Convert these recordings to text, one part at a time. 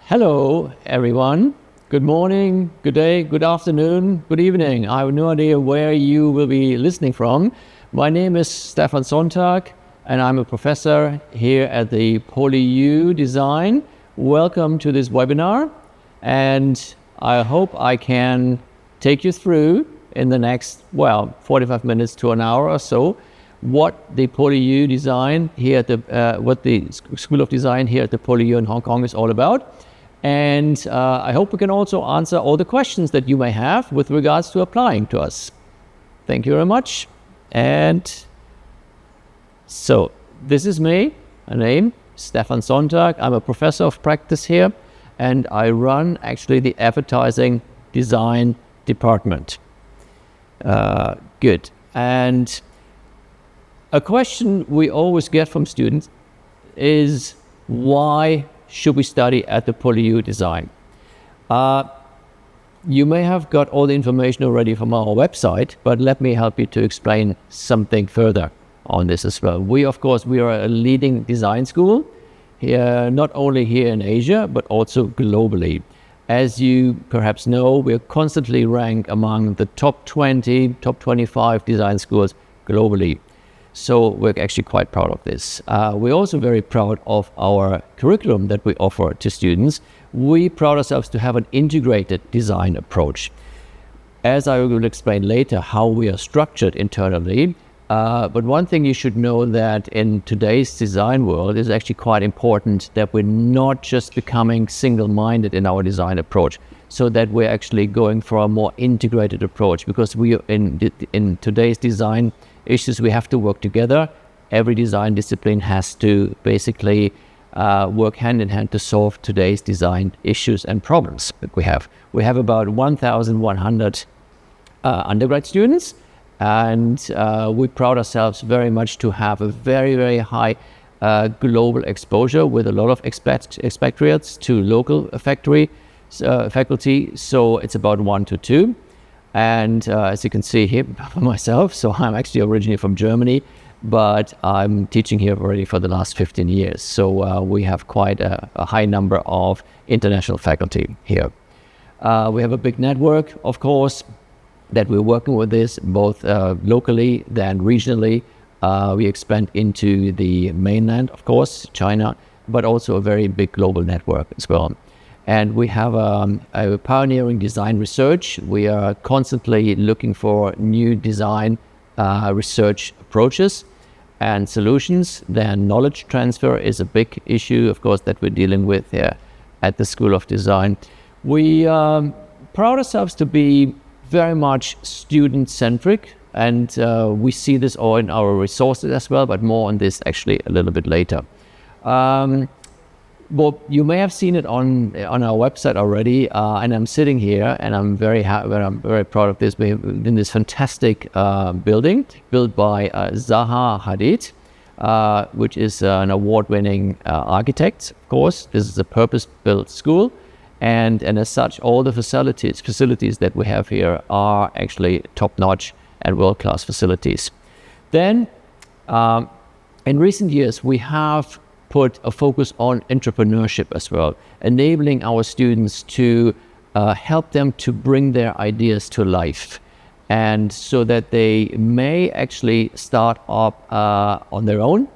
Hello, everyone. Good morning, good day, good afternoon, good evening. I have no idea where you will be listening from. My name is Stefan Sonntag, and I'm a professor here at the PolyU Design. Welcome to this webinar, and I hope I can take you through in the next, 45 minutes to an hour or so, what the PolyU Design here at what the School of Design here at the PolyU in Hong Kong is all about. And I hope we can also answer all the questions that you may have with regards to applying to us. Thank you very much. And so this is me, my name, Stefan Sonntag. I'm a professor of practice here, and I run actually the advertising design department. Good. And a question we always get from students is, why should we study at the PolyU Design? You may have got all the information already from our website, but let me help you to explain something further on this as well. We are a leading design school here, not only here in Asia, but also globally. As you perhaps know, we're constantly ranked among the top 20, top 25 design schools globally. So we're actually quite proud of this. We're also very proud of our curriculum that we offer to students. We proud ourselves to have an integrated design approach. As I will explain later how we are structured internally, but one thing you should know that in today's design world is actually quite important that we're not just becoming single-minded in our design approach, so that we're actually going for a more integrated approach, because we in today's design issues, we have to work together. Every design discipline has to basically work hand in hand to solve today's design issues and problems that we have. We have about 1,100 undergrad students, and we proud ourselves very much to have a very, very high global exposure with a lot of expatriates to local faculty. So it's about 1 to 2. And as you can see here, myself, so I'm actually originally from Germany, but I'm teaching here already for the last 15 years. So we have quite a high number of international faculty here. We have a big network, of course, that we're working with this, both locally then regionally. We expand into the mainland, of course, China, but also a very big global network as well. And we have a pioneering design research. We are constantly looking for new design research approaches and solutions. Then knowledge transfer is a big issue, of course, that we're dealing with here at the School of Design. We proud ourselves to be very much student-centric, and we see this all in our resources as well, but more on this actually a little bit later. Well, you may have seen it on our website already, and I'm sitting here, and I'm very happy. I'm very proud of this. We're in this fantastic building built by Zaha Hadid, which is an award-winning architect. Of course, this is a purpose-built school, and as such, all the facilities that we have here are actually top-notch and world-class facilities. Then, in recent years, we have put a focus on entrepreneurship as well, enabling our students to help them to bring their ideas to life, and so that they may actually start up on their own.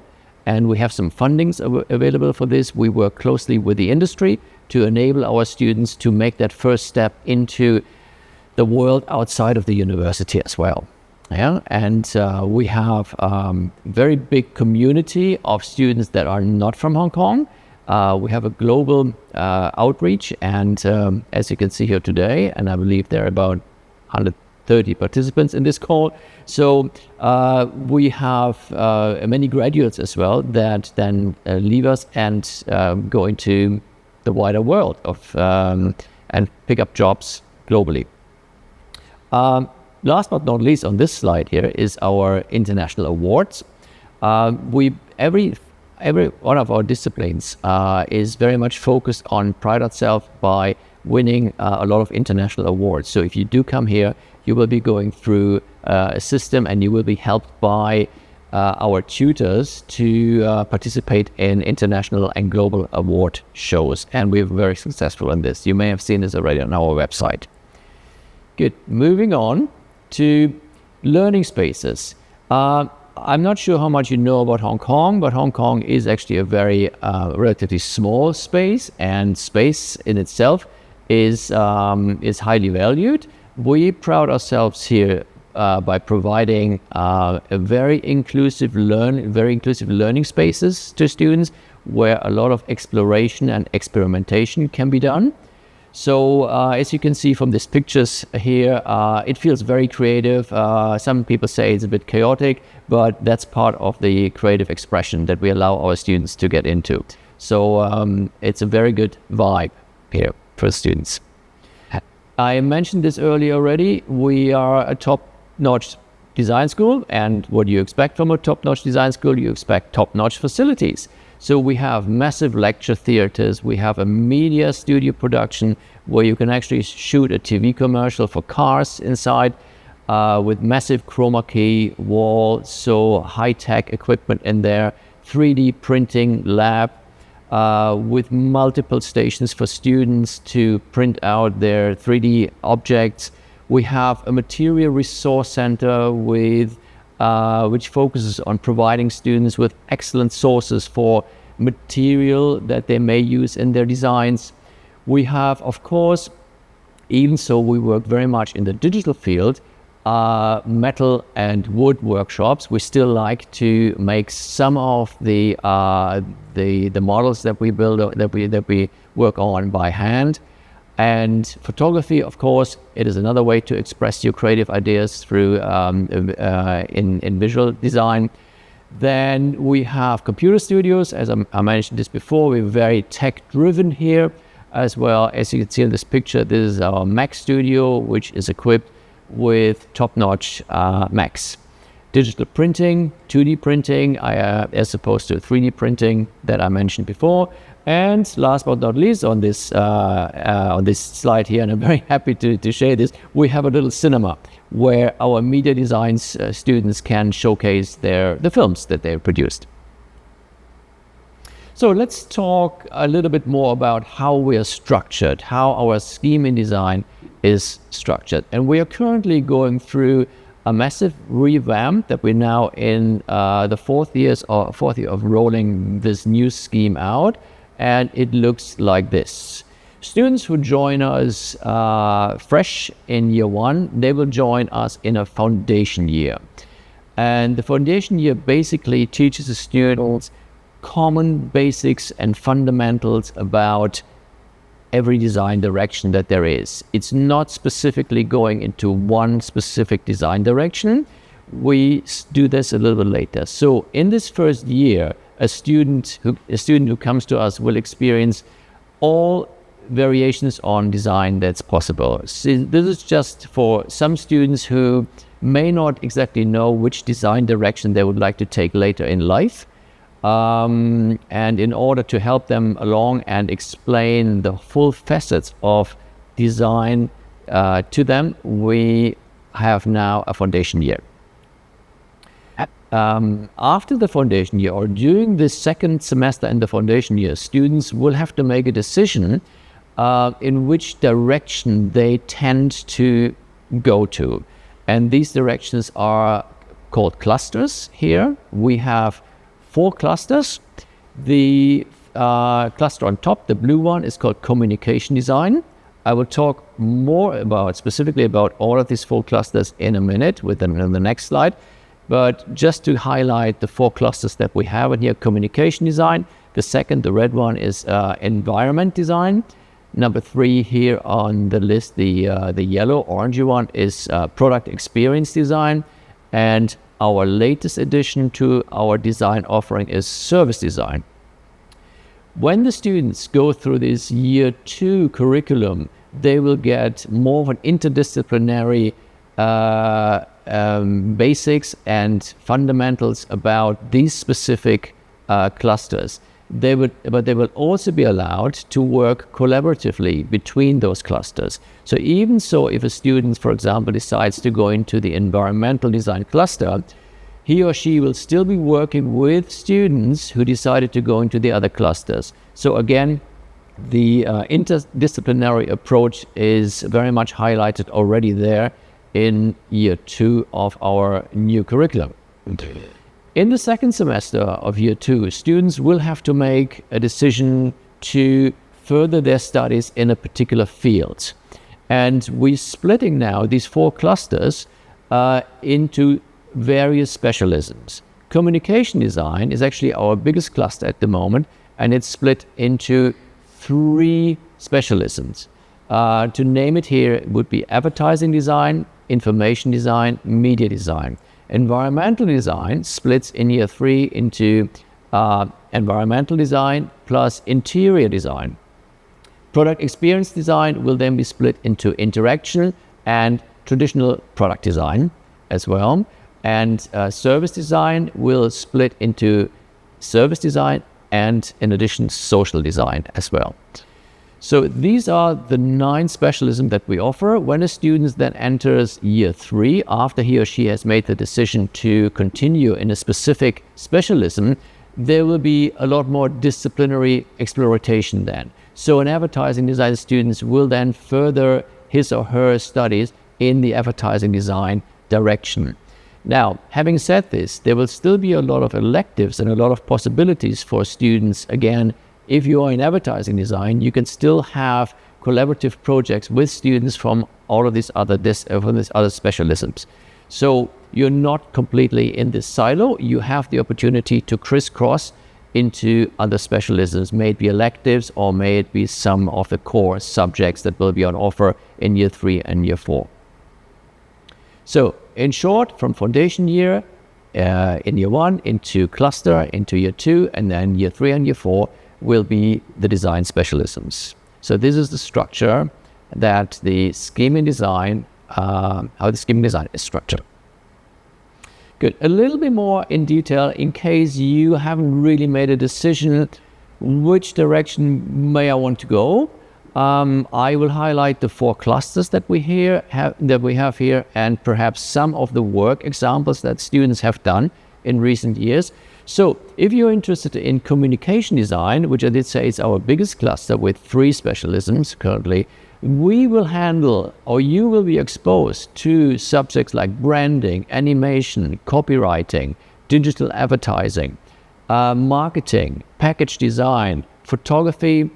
And we have some fundings available for this. We work closely with the industry to enable our students to make that first step into the world outside of the university as well. Yeah, and we have very big community of students that are not from Hong Kong. We have a global outreach, and as you can see here today, and I believe there are about 130 participants in this call. So we have many graduates as well that then leave us and go into the wider world of and pick up jobs globally. Last but not least on this slide here is our international awards. Every one of our disciplines is very much focused on pride itself by winning a lot of international awards. So if you do come here, you will be going through a system, and you will be helped by our tutors to participate in international and global award shows. And we're very successful in this. You may have seen this already on our website. Good. Moving on to learning spaces. I'm not sure how much you know about Hong Kong, but Hong Kong is actually a very relatively small space, and space in itself is highly valued. We proud ourselves here by providing very inclusive learning spaces to students, where a lot of exploration and experimentation can be done. So as you can see from these pictures here, it feels very creative. Some people say it's a bit chaotic, but that's part of the creative expression that we allow our students to get into. So it's a very good vibe here for students. I mentioned this earlier already. We are a top-notch design school, and what do you expect from a top-notch design school? You expect top-notch facilities. So we have massive lecture theaters, we have a media studio production where you can actually shoot a TV commercial for cars inside with massive chroma key wall, so high-tech equipment in there, 3D printing lab with multiple stations for students to print out their 3D objects. We have a material resource center with which focuses on providing students with excellent sources for material that they may use in their designs. We have, of course, even so we work very much in the digital field, metal and wood workshops. We still like to make some of the models that we build, that we work on by hand. And photography, of course, it is another way to express your creative ideas through in visual design. Then we have computer studios. As I mentioned this before, we're very tech-driven here, as well. As you can see in this picture, this is our Mac studio, which is equipped with top-notch Macs. Digital printing, 2D printing, as opposed to 3D printing that I mentioned before. And last but not least, on this slide here, and I'm very happy to share this, we have a little cinema where our media design students can showcase the films that they've produced. So let's talk a little bit more about how we are structured, how our scheme in design is structured. And we are currently going through a massive revamp that we're now in the fourth year of rolling this new scheme out. And it looks like this. Students who join us fresh in year one, they will join us in a foundation year. And the foundation year basically teaches the students common basics and fundamentals about every design direction that there is. It's not specifically going into one specific design direction. We do this a little bit later. So in this first year, a student who comes to us will experience all variations on design that's possible. So this is just for some students who may not exactly know which design direction they would like to take later in life. And in order to help them along and explain the full facets of design to them, we have now a foundation year. After the foundation year, or during the second semester in the foundation year, students will have to make a decision in which direction they tend to go to. And these directions are called clusters here. We have 4 clusters. The cluster on top, the blue one, is called communication design. I will talk more specifically about all of these 4 clusters in a minute in the next slide. But just to highlight the 4 clusters that we have in here: communication design. The second, the red one, is environment design. Number 3 here on the list, the yellow, orangey one, is product experience design. And our latest addition to our design offering is service design. When the students go through this year 2 curriculum, they will get more of an interdisciplinary basics and fundamentals about these specific clusters. But they will also be allowed to work collaboratively between those clusters. So even so, if a student, for example, decides to go into the environmental design cluster, he or she will still be working with students who decided to go into the other clusters. So again, the interdisciplinary approach is very much highlighted already there in year 2 of our new curriculum. In the second semester of year 2, students will have to make a decision to further their studies in a particular field. And we're splitting now these 4 clusters into various specialisms. Communication design is actually our biggest cluster at the moment, and it's split into 3 specialisms. To name it here, it would be advertising design, information design, media design. Environmental design splits in year 3 into environmental design plus interior design. Product experience design will then be split into interaction and traditional product design as well. And service design will split into service design and, in addition, social design as well. So these are the 9 specialisms that we offer. When a student then enters year 3, after he or she has made the decision to continue in a specific specialism, there will be a lot more disciplinary exploration then. So an advertising design student will then further his or her studies in the advertising design direction. Now, having said this, there will still be a lot of electives and a lot of possibilities for students. Again, if you are in advertising design, you can still have collaborative projects with students from all of these other specialisms. So you're not completely in this silo. You have the opportunity to crisscross into other specialisms, may it be electives or may it be some of the core subjects that will be on offer in year 3 and year 4. So in short, from foundation year in year 1 into cluster, into year 2, and then year 3 and year 4 will be the design specialisms. So this is the structure that the scheme in design, how the scheme in design is structured. Good. A little bit more in detail in case you haven't really made a decision which direction may I want to go. I will highlight the 4 clusters that we have here, and perhaps some of the work examples that students have done in recent years. So if you're interested in communication design, which I did say is our biggest cluster with 3 specialisms currently, we will handle, or you will be exposed to subjects like branding, animation, copywriting, digital advertising, marketing, package design, photography,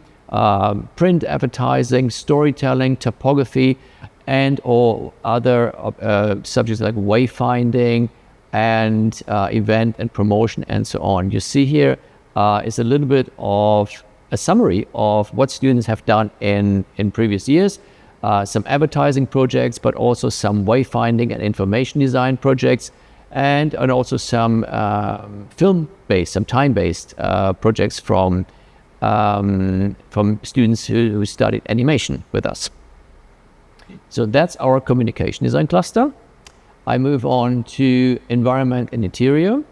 print advertising, storytelling, typography, and or other subjects like wayfinding and event and promotion and so on. You see here is a little bit of a summary of what students have done in previous years, some advertising projects, but also some wayfinding and information design projects, and also some film-based, some time-based projects from students who studied animation with us. So that's our communication design cluster. I move on to environment and interior.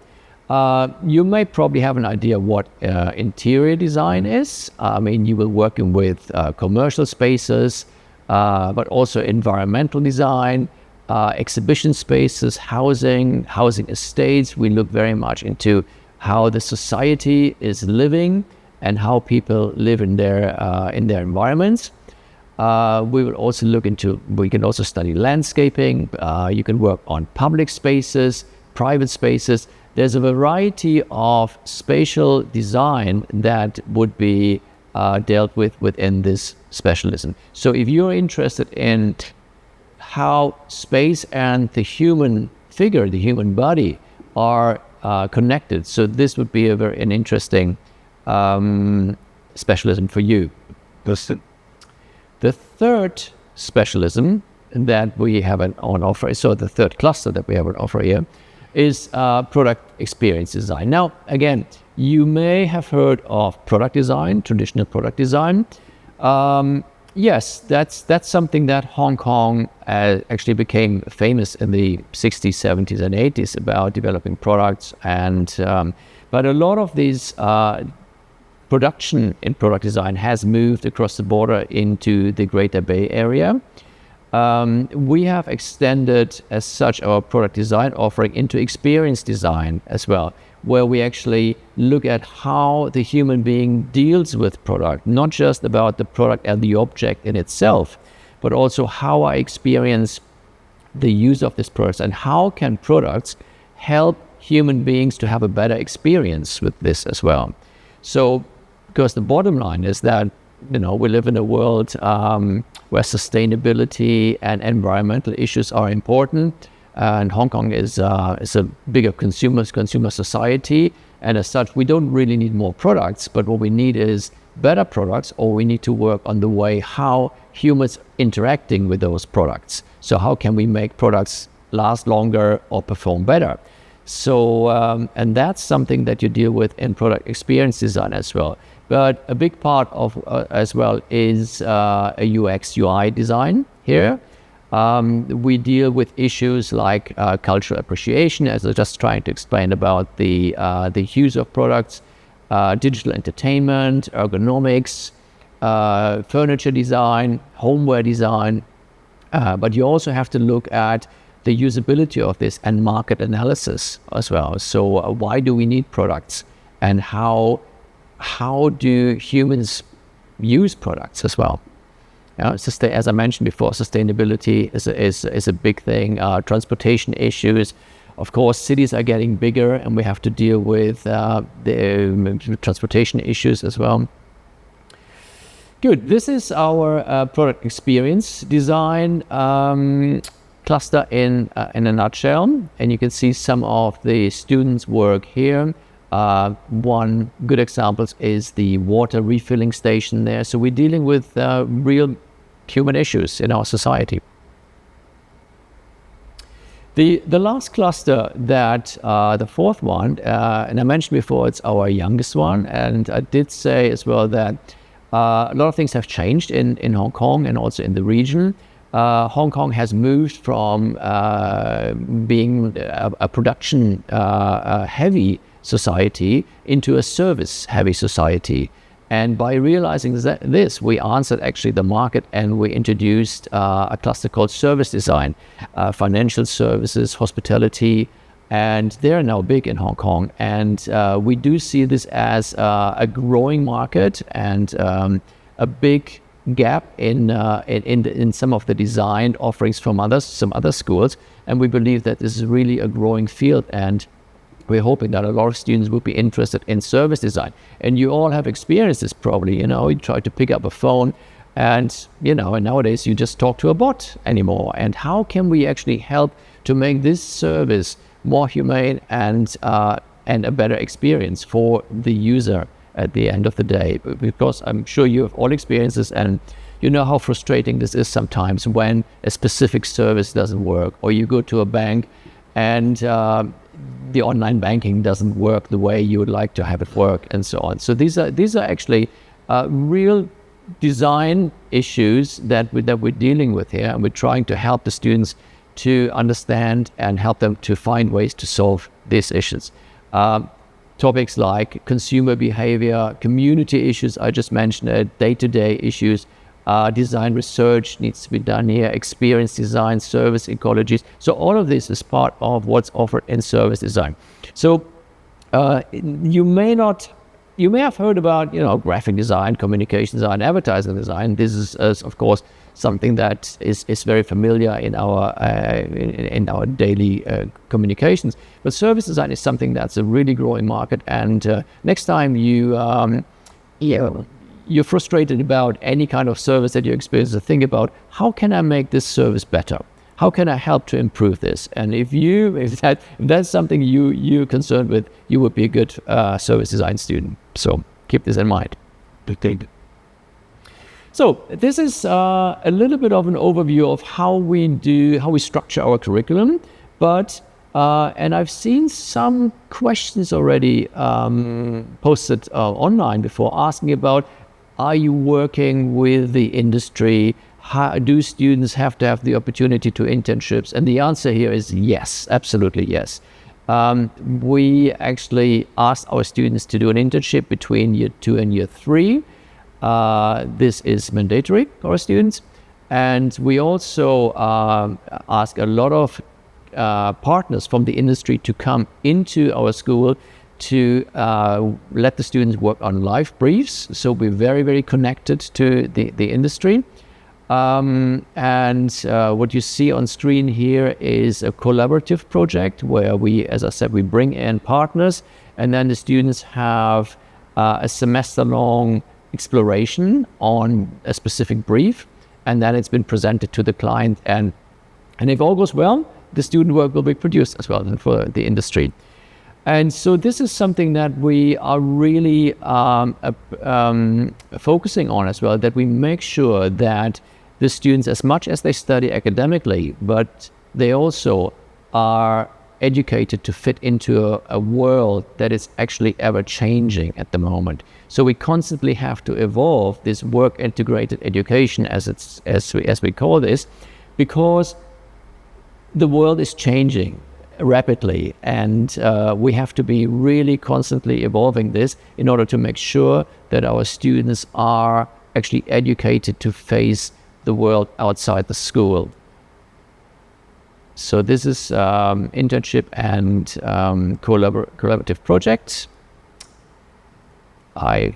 You may probably have an idea what interior design is. I mean, you will work with commercial spaces, but also environmental design, exhibition spaces, housing estates. We look very much into how the society is living and how people live in their environments. We will also we can also study landscaping. You can work on public spaces, private spaces. There's a variety of spatial design that would be dealt with within this specialism. So if you're interested in how space and the human figure, the human body are connected, so this would be an interesting specialism for you. The third specialism that we have on offer, so the third cluster that we have on offer here, is product experience design. Now, again, you may have heard of product design, traditional product design. Yes, that's something that Hong Kong actually became famous in the 60s, 70s, and 80s about developing products. And but a lot of these production in product design has moved across the border into the Greater Bay Area. We have extended as such our product design offering into experience design as well, where we actually look at how the human being deals with product, not just about the product and the object in itself, but also how I experience the use of this product and how can products help human beings to have a better experience with this as well. So, because the bottom line is that, we live in a world where sustainability and environmental issues are important, and Hong Kong is a bigger consumer society, and as such, we don't really need more products, but what we need is better products, or we need to work on the way how humans interacting with those products. So how can we make products last longer or perform better? So, and that's something that you deal with in product experience design as well. But a big part of as well is a UX UI design here. We deal with issues like cultural appreciation, as I was just trying to explain about the use of products, digital entertainment, ergonomics, furniture design, homeware design. But you also have to look at the usability of this and market analysis as well. So why do we need products, and how do humans use products as well? As I mentioned before, sustainability is a big thing. Transportation issues, of course, cities are getting bigger, and we have to deal with the transportation issues as well. Good. This is our product experience design cluster in a nutshell, and you can see some of the students' work here. One good example is the water refilling station there. So we're dealing with real human issues in our society. The last cluster, that the fourth one, and I mentioned before, it's our youngest one, and I did say as well that a lot of things have changed in Hong Kong and also in the region. Hong Kong has moved from being a production heavy society into a service heavy society. And by realizing this, we answered actually the market, and we introduced a cluster called service design, financial services, hospitality, and they're now big in Hong Kong. And we do see this as a growing market and a big gap in some of the design offerings from some other schools, and we believe that this is really a growing field, and we're hoping that a lot of students will be interested in service design. And you all have experienced this probably, you try to pick up a phone and nowadays you just talk to a bot anymore. And how can we actually help to make this service more humane and a better experience for the user at the end of the day? Because I'm sure you have all experienced this, and you know how frustrating this is sometimes when a specific service doesn't work, or you go to a bank and the online banking doesn't work the way you would like to have it work, and so on. So these are actually real design issues that we're dealing with here, and we're trying to help the students to understand and help them to find ways to solve these issues. Topics like consumer behavior, community issues, I just mentioned it, day-to-day issues, design research needs to be done here, experience design, service ecologies. So all of this is part of what's offered in service design. So you may have heard about, graphic design, communication design, advertising design. This is of course something that is very familiar in our daily communications. But service design is something that's a really growing market. And next time you're frustrated about any kind of service that you experience, to think about, how can I make this service better? How can I help to improve this? And if that's something you're concerned with, you would be a good service design student. So keep this in mind. So this is a little bit of an overview of how we structure our curriculum. But and I've seen some questions already posted online before, asking about, are you working with the industry? How do students have to have the opportunity to internships? And the answer here is yes, absolutely yes. We actually asked our students to do an internship between year 2 and year 3. This is mandatory for our students. And we also ask a lot of partners from the industry to come into our school to let the students work on live briefs. So we're very, very connected to the industry. And what you see on screen here is a collaborative project where we, as I said, we bring in partners, and then the students have a semester-long exploration on a specific brief, and then it's been presented to the client, and if all goes well, the student work will be produced as well for the industry. And so this is something that we are really focusing on as well, that we make sure that the students, as much as they study academically, but they also are educated to fit into a world that is actually ever changing at the moment. So we constantly have to evolve this work integrated education, as we call this, because the world is changing rapidly, and we have to be really constantly evolving this in order to make sure that our students are actually educated to face the world outside the school. So this is internship and collaborative projects. I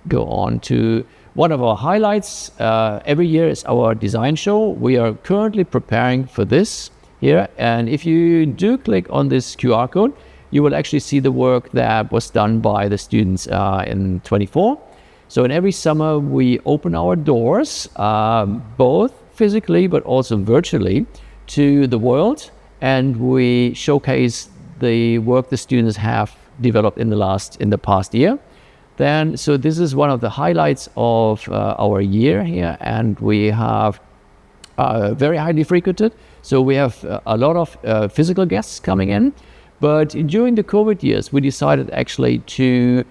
go on to one of our highlights every year is our design show. We are currently preparing for this here, and if you do click on this QR code, you will actually see the work that was done by the students in 24. So in every summer we open our doors, both physically but also virtually, to the world, and we showcase the work the students have developed in the past year. So this is one of the highlights of our year here, and we have very highly frequented. So we have a lot of physical guests coming in, but during the COVID years, we decided actually to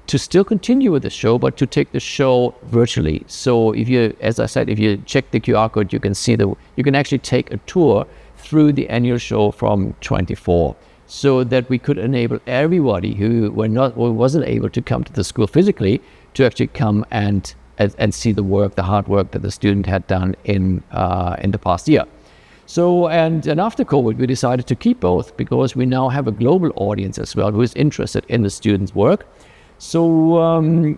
still continue with the show, but to take the show virtually. So if you, as I said, if you check the QR code, you can see you can actually take a tour through the annual show from 24, so that we could enable everybody who wasn't able to come to the school physically to actually come and see the hard work that the student had done in the past year. So, and after COVID, we decided to keep both, because we now have a global audience as well who is interested in the students' work. So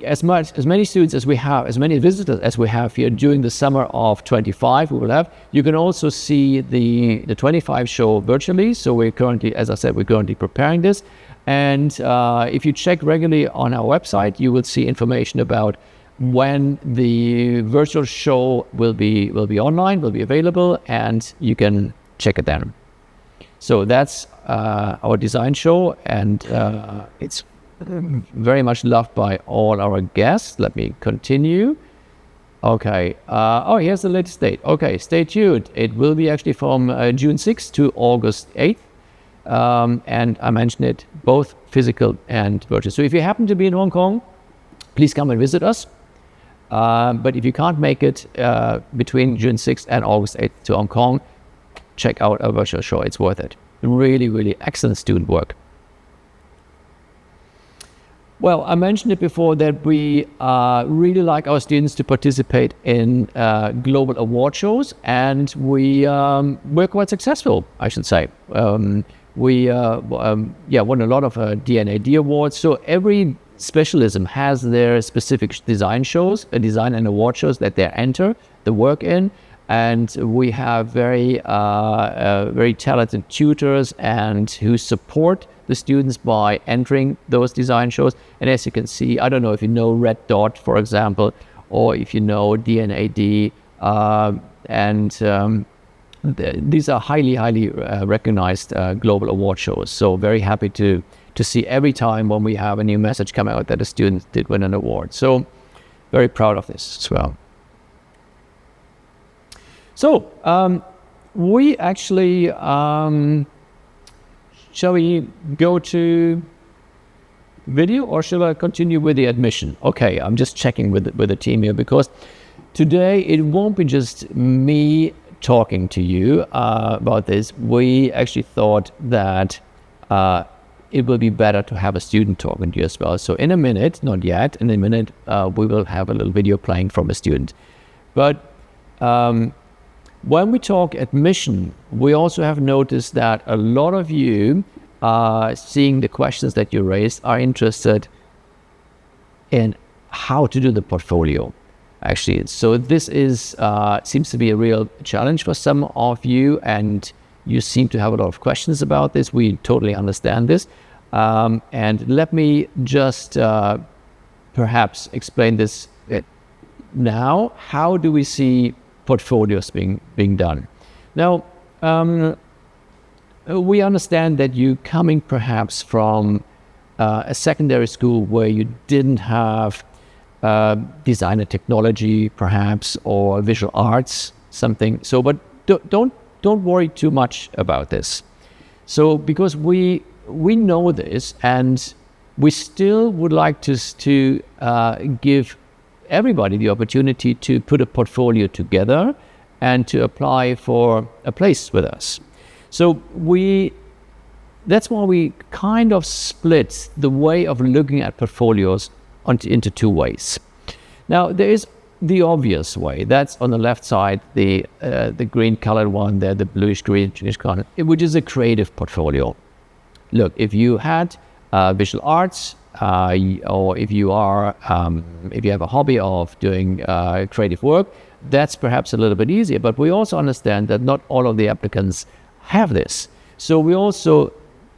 as many students as we have, as many visitors as we have here during the summer of 25, we will have. You can also see the 25 show virtually. So we're currently, as I said, we're currently preparing this. And if you check regularly on our website, you will see information about when the virtual show will be online, will be available, and you can check it then. So that's our design show, and it's very much loved by all our guests. Let me continue. Okay. Here's the latest date. Okay, stay tuned. It will be actually from June 6th to August 8th. And I mentioned it, both physical and virtual. So if you happen to be in Hong Kong, please come and visit us. But if you can't make it between June 6th and August 8th to Hong Kong, check out our virtual show. It's worth it. Really, really excellent student work. Well, I mentioned it before that we really like our students to participate in global award shows, and we're quite successful, I should say. We won a lot of D&AD awards. So every specialism has their specific design shows, design and award shows that they enter the work in. And we have very talented tutors and who support the students by entering those design shows. And as you can see, I don't know if you know Red Dot, for example, or if you know D&AD, these are highly recognized global award shows. So very happy to see every time when we have a new message come out that a student did win an award. So very proud of this as well. So we actually, shall we go to video, or shall I continue with the admission? Okay, I'm just checking with the team here, because today it won't be just me talking to you about this. We actually thought that it will be better to have a student talking to you as well. So in a minute, not yet, in a minute, we will have a little video playing from a student. But When we talk admission, we also have noticed that a lot of you, seeing the questions that you raised, are interested in how to do the portfolio, actually. So this is seems to be a real challenge for some of you, and you seem to have a lot of questions about this. We totally understand this. And let me just perhaps explain this now. How do we see portfolios being done? Now, we understand that you coming perhaps from a secondary school where you didn't have design and technology, perhaps, or visual arts, something. So, but don't worry too much about this. So, because we know this, and we still would like to give everybody the opportunity to put a portfolio together and to apply for a place with us. So that's why we kind of split the way of looking at portfolios into two ways. Now, there is the obvious way. That's on the left side, the green colored one there, the bluish color, which is a creative portfolio. Look, if you had visual arts, or if you have a hobby of doing creative work, that's perhaps a little bit easier. But we also understand that not all of the applicants have this. So we also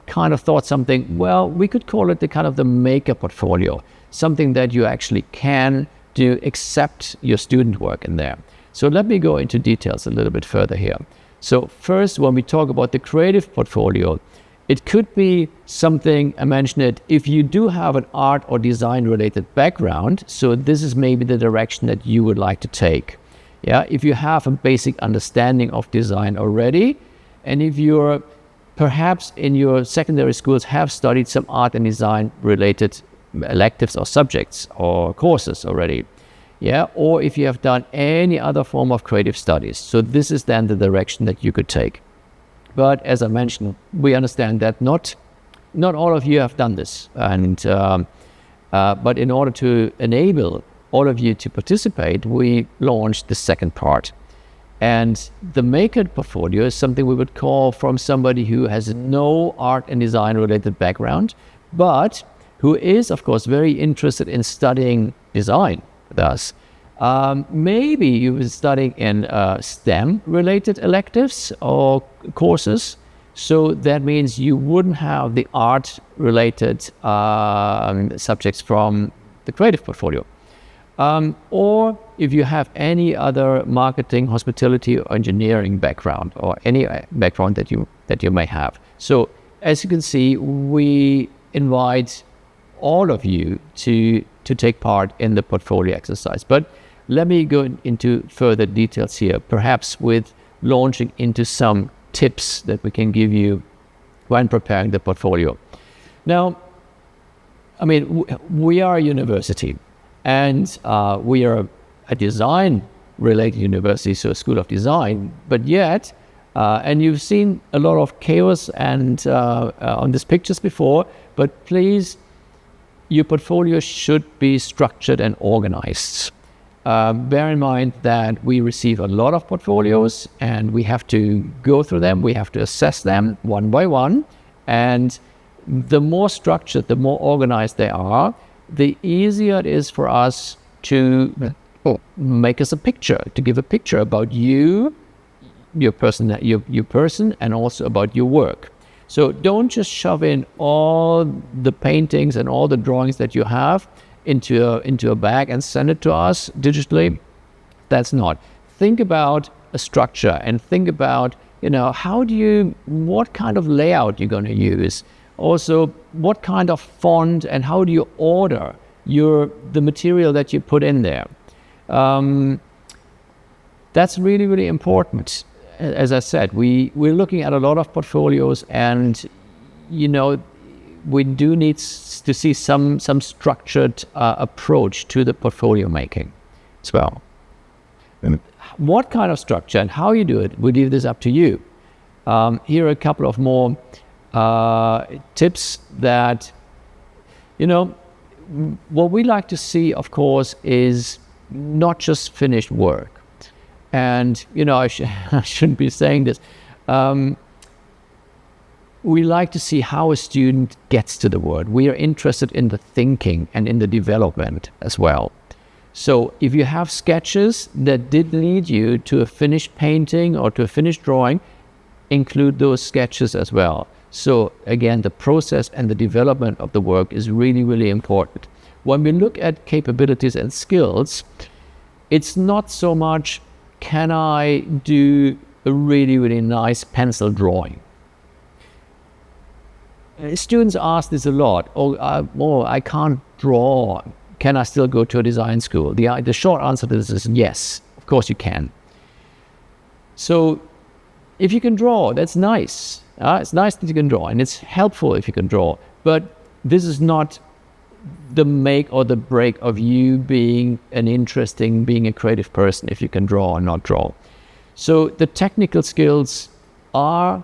kind of thought something, well, we could call it the maker portfolio, something that you actually can do, accept your student work in there. So let me go into details a little bit further here. So first, when we talk about the creative portfolio, it could be something, I mentioned it, if you do have an art or design related background, so this is maybe the direction that you would like to take. Yeah, if you have a basic understanding of design already, and if you're perhaps in your secondary schools have studied some art and design related electives or subjects or courses already, yeah, or if you have done any other form of creative studies. So this is then the direction that you could take. But as I mentioned, we understand that not all of you have done this, and but in order to enable all of you to participate, we launched the second part. And the maker portfolio is something we would call from somebody who has no art and design related background, but who is, of course, very interested in studying design with us. Maybe you were studying in STEM related electives or courses. So that means you wouldn't have the art related subjects from the creative portfolio. Or if you have any other marketing, hospitality, or engineering background, or any background that you may have. So as you can see, we invite all of you to take part in the portfolio exercise. But let me go into further details here, perhaps with launching into some tips that we can give you when preparing the portfolio. Now, I mean, we are a university, and we are a design-related university, so a school of design, but yet, and you've seen a lot of chaos and on these pictures before, but please, your portfolio should be structured and organized. Bear in mind that we receive a lot of portfolios, and we have to go through them, we have to assess them one by one, and the more structured, the more organized they are, the easier it is for us to make us a picture, to give a picture about you, your person, and also about your work. So don't just shove in all the paintings and all the drawings that you have into a bag and send it to us digitally. That's not. Think about a structure and think about, what kind of layout you're going to use. Also, what kind of font and how do you order the material that you put in there. That's really, really important. As I said, we're looking at a lot of portfolios, and we do need to see some structured approach to the portfolio making as well. What kind of structure and how you do it, we leave this up to you. Here are a couple of more tips that, what we like to see, of course, is not just finished work. And, I shouldn't be saying this. We like to see how a student gets to the word. We are interested in the thinking and in the development as well. So if you have sketches that did lead you to a finished painting or to a finished drawing, include those sketches as well. So again, the process and the development of the work is really, really important. When we look at capabilities and skills, it's not so much, can I do a really, really nice pencil drawing? Students ask this a lot. I can't draw. Can I still go to a design school? The short answer to this is yes, of course you can. So if you can draw, that's nice. It's nice that you can draw, and it's helpful if you can draw. But this is not the make or the break of you being being a creative person if you can draw or not draw. So the technical skills are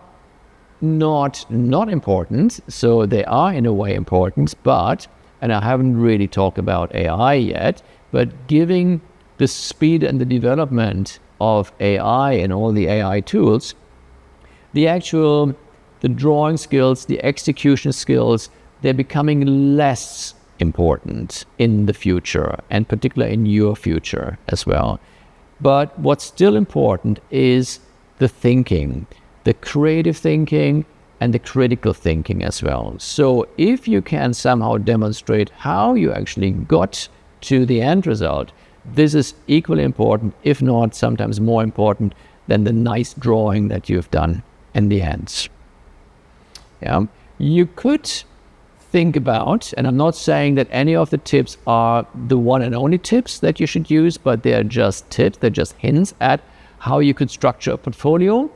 not important. So they are in a way important, but, and I haven't really talked about AI yet, but giving the speed and the development of AI and all the AI tools, the drawing skills, the execution skills, they're becoming less important in the future, and particularly in your future as well. But what's still important is the thinking, the creative thinking and the critical thinking as well. So if you can somehow demonstrate how you actually got to the end result, this is equally important, if not sometimes more important than the nice drawing that you've done in the end. Yeah, you could think about, and I'm not saying that any of the tips are the one and only tips that you should use, but they're just tips, they're just hints at how you could structure a portfolio.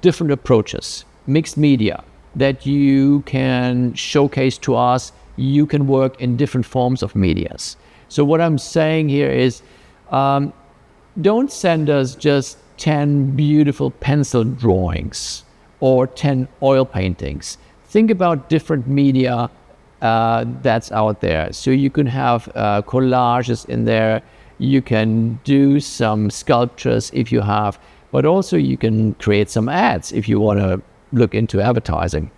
Different approaches, mixed media that you can showcase to us. You can work in different forms of medias. So what I'm saying here is, don't send us just 10 beautiful pencil drawings or 10 oil paintings. Think about different media that's out there. So you can have collages in there. You can do some sculptures if you have, but also you can create some ads if you want to look into advertising.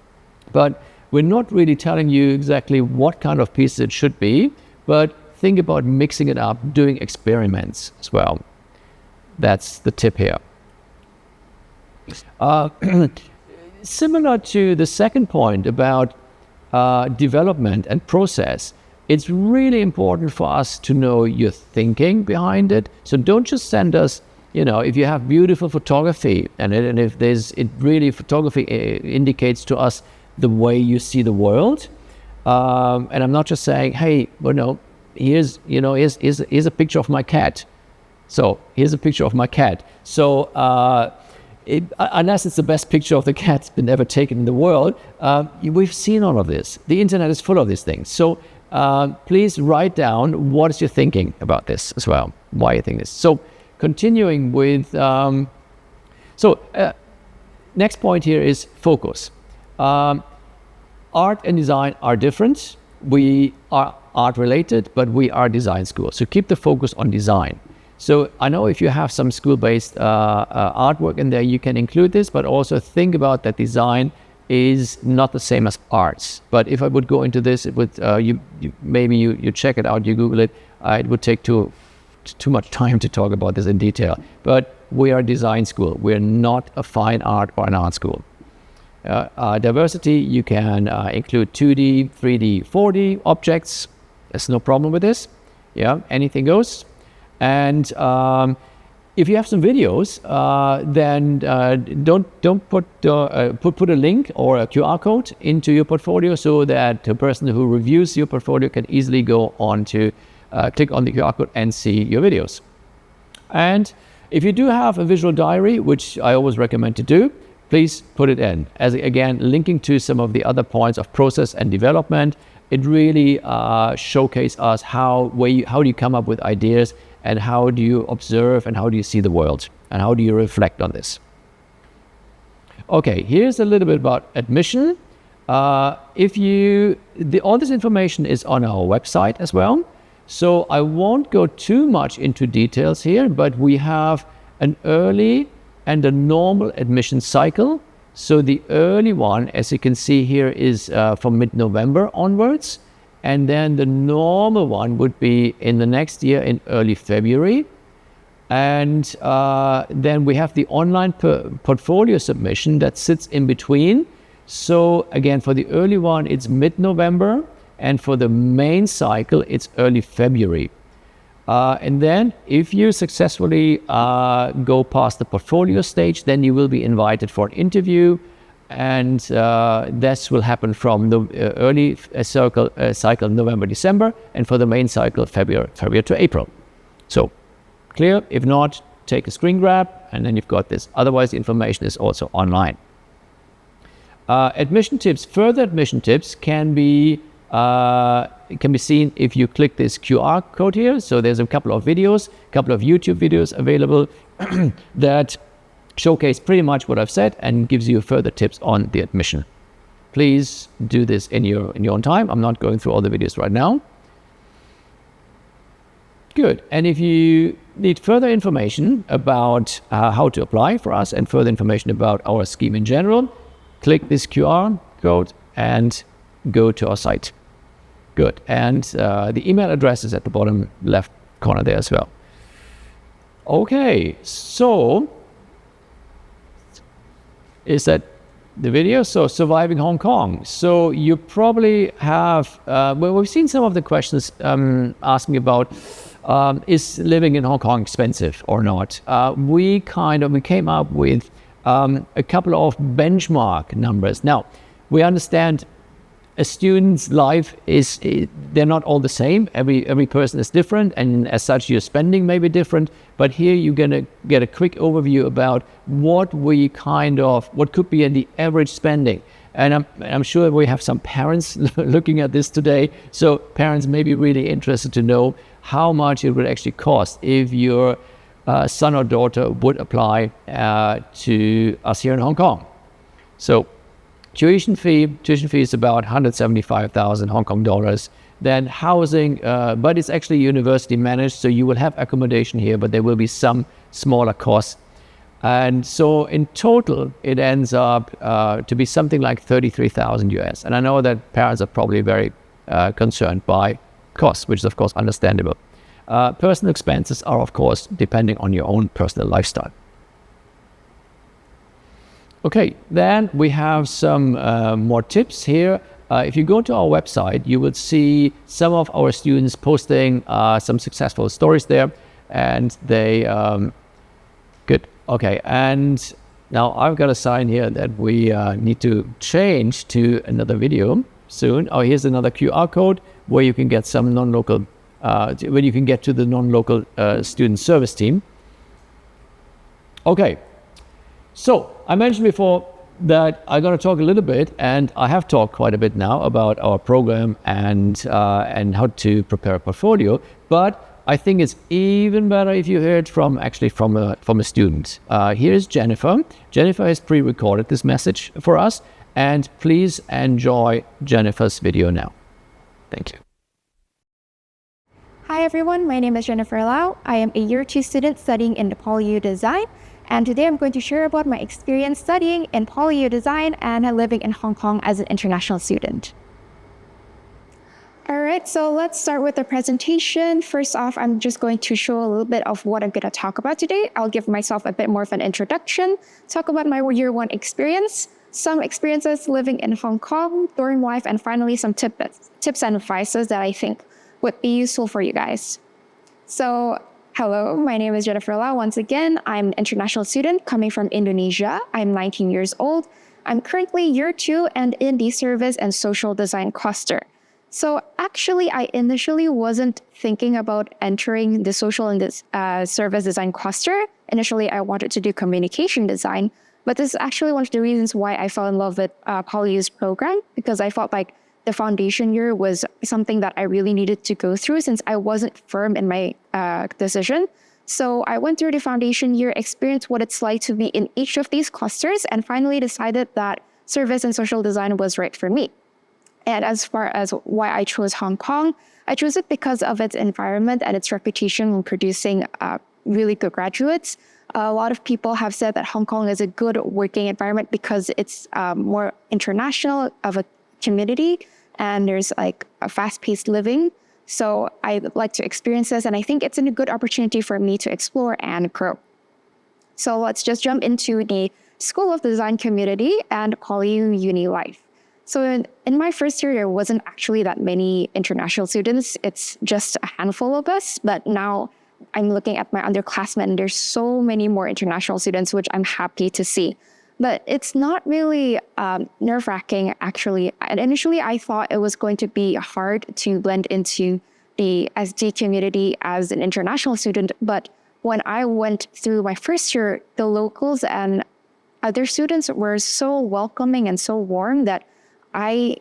But we're not really telling you exactly what kind of piece it should be, but think about mixing it up, doing experiments as well. That's the tip here. Similar to the second point about development and process, it's really important for us to know your thinking behind it. So don't just send us, if you have beautiful photography and if photography indicates to us the way you see the world. And I'm not just saying, hey, here's a picture of my cat. So here's a picture of my cat. So unless it's the best picture of the cat that's been ever taken in the world, we've seen all of this. The internet is full of these things. So please write down what is your thinking about this as well, why you think this. So continuing with, next point here is focus. Art and design are different. We are art related, but we are design school. So keep the focus on design. So I know if you have some school-based artwork in there, you can include this, but also think about that design is not the same as arts. But if I would go into this, it would maybe you check it out, you Google it. It would take too much time to talk about this in detail. But we are a design school. We're not a fine art or an art school. Diversity, you can include 2D, 3D, 4D objects. There's no problem with this. Yeah, anything goes. And if you have some videos, then don't put a link or a QR code into your portfolio so that the person who reviews your portfolio can easily go on to click on the QR code and see your videos. And if you do have a visual diary, which I always recommend to do, please put it in. As again, linking to some of the other points of process and development, it really showcases us how do you come up with ideas, and how do you observe, and how do you see the world, and how do you reflect on this. Okay, here's a little bit about admission. All this information is on our website as well. So I won't go too much into details here, but we have an early and a normal admission cycle. So the early one, as you can see here, is from mid-November onwards. And then the normal one would be in the next year in early February. And then we have the online portfolio submission that sits in between. So again, for the early one, it's mid-November. And for the main cycle, it's early February. And then if you successfully go past the portfolio stage, then you will be invited for an interview. And this will happen from the early cycle November, December, and for the main cycle, February to April. So clear? If not, take a screen grab, and then you've got this. Otherwise, the information is also online. Admission tips, further admission tips can be seen if you click this QR code here. So there's a couple of videos, a couple of YouTube videos available that showcase pretty much what I've said and gives you further tips on the admission. Please do this in your own time. I'm not going through all the videos right now. Good. And if you need further information about how to apply for us and further information about our scheme in general, click this QR code and go to our site. Good. And the email address is at the bottom left corner there as well. Okay, so is that the video? So surviving Hong Kong. So you probably have, well, we've seen some of the questions asking about, is living in Hong Kong expensive or not? We came up with a couple of benchmark numbers. Now, we understand a student's life they're not all the same. Every person is different, and as such your spending may be different. But here you're gonna get a quick overview about what could be in the average spending. And I'm sure we have some parents looking at this today. So parents may be really interested to know how much it would actually cost if your son or daughter would apply to us here in Hong Kong. So tuition fee is about 175,000 Hong Kong dollars. Then housing, but it's actually university managed, so you will have accommodation here, but there will be some smaller costs. And so in total, it ends up to be something like 33,000 US. And I know that parents are probably very concerned by costs, which is of course understandable. Personal expenses are of course depending on your own personal lifestyle. Okay, then we have some more tips here. If you go to our website, you will see some of our students posting some successful stories there, and they, good, okay. And now I've got a sign here that we need to change to another video soon. Oh, here's another QR code where you can get some non-local, where you can get to the non-local student service team. Okay. So I mentioned before that I'm going to talk a little bit, and I have talked quite a bit now about our program and how to prepare a portfolio. But I think it's even better if you hear it from a student. Here is Jennifer. Jennifer has pre-recorded this message for us, and please enjoy Jennifer's video now. Thank you. Hi everyone, my name is Jennifer Lauw. I am a Year 2 student studying in the PolyU Design. And today I'm going to share about my experience studying in PolyU Design and living in Hong Kong as an international student. All right, so let's start with the presentation. First off, I'm just going to show a little bit of what I'm going to talk about today. I'll give myself a bit more of an introduction, talk about my year 1 experience, some experiences living in Hong Kong, dorm life, and finally some tips and advices that I think would be useful for you guys. So, hello, my name is Jennifer Lauw. Once again, I'm an international student coming from Indonesia. I'm 19 years old. I'm currently year 2 and in the service and social design cluster. So actually, I initially wasn't thinking about entering the social and service design cluster. Initially, I wanted to do communication design, but this is actually one of the reasons why I fell in love with PolyU's program, because I felt like the foundation year was something that I really needed to go through since I wasn't firm in my decision. So I went through the foundation year, experienced what it's like to be in each of these clusters, and finally decided that service and social design was right for me. And as far as why I chose Hong Kong, I chose it because of its environment and its reputation in producing really good graduates. A lot of people have said that Hong Kong is a good working environment because it's more international of a community, and there's like a fast-paced living. So I like to experience this, and I think it's a good opportunity for me to explore and grow. So let's just jump into the School of Design community and PolyU Uni life. So in my first year, there wasn't actually that many international students. It's just a handful of us, but now I'm looking at my underclassmen, and there's so many more international students, which I'm happy to see. But it's not really nerve-wracking, actually. And initially, I thought it was going to be hard to blend into the SD community as an international student. But when I went through my first year, the locals and other students were so welcoming and so warm that I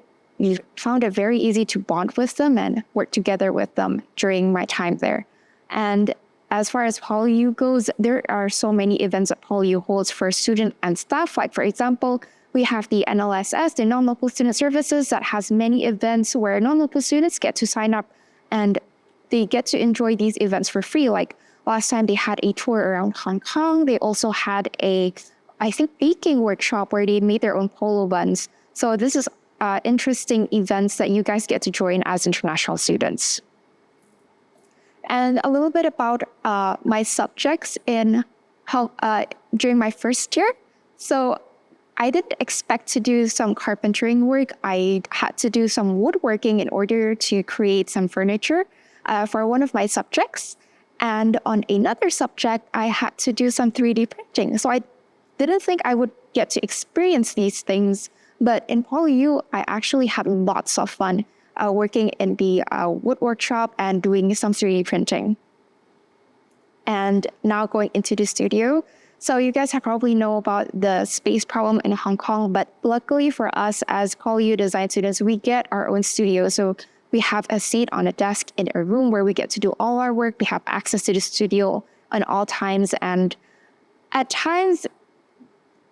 found it very easy to bond with them and work together with them during my time there. And as far as PolyU goes, there are so many events that PolyU holds for student and staff. Like, for example, we have the NLSS, the Non-Local Student Services, that has many events where non-local students get to sign up and they get to enjoy these events for free. Like last time they had a tour around Hong Kong. They also had a, I think, baking workshop where they made their own polo buns. So this is interesting events that you guys get to join as international students. And a little bit about my subjects in during my first year. So I didn't expect to do some carpentering work. I had to do some woodworking in order to create some furniture for one of my subjects. And on another subject, I had to do some 3D printing. So I didn't think I would get to experience these things. But in PolyU, I actually had lots of fun working in the wood workshop and doing some 3D printing. And now going into the studio. So you guys have probably know about the space problem in Hong Kong, but luckily for us as PolyU design students, we get our own studio. So we have a seat on a desk in a room where we get to do all our work. We have access to the studio at all times. And at times,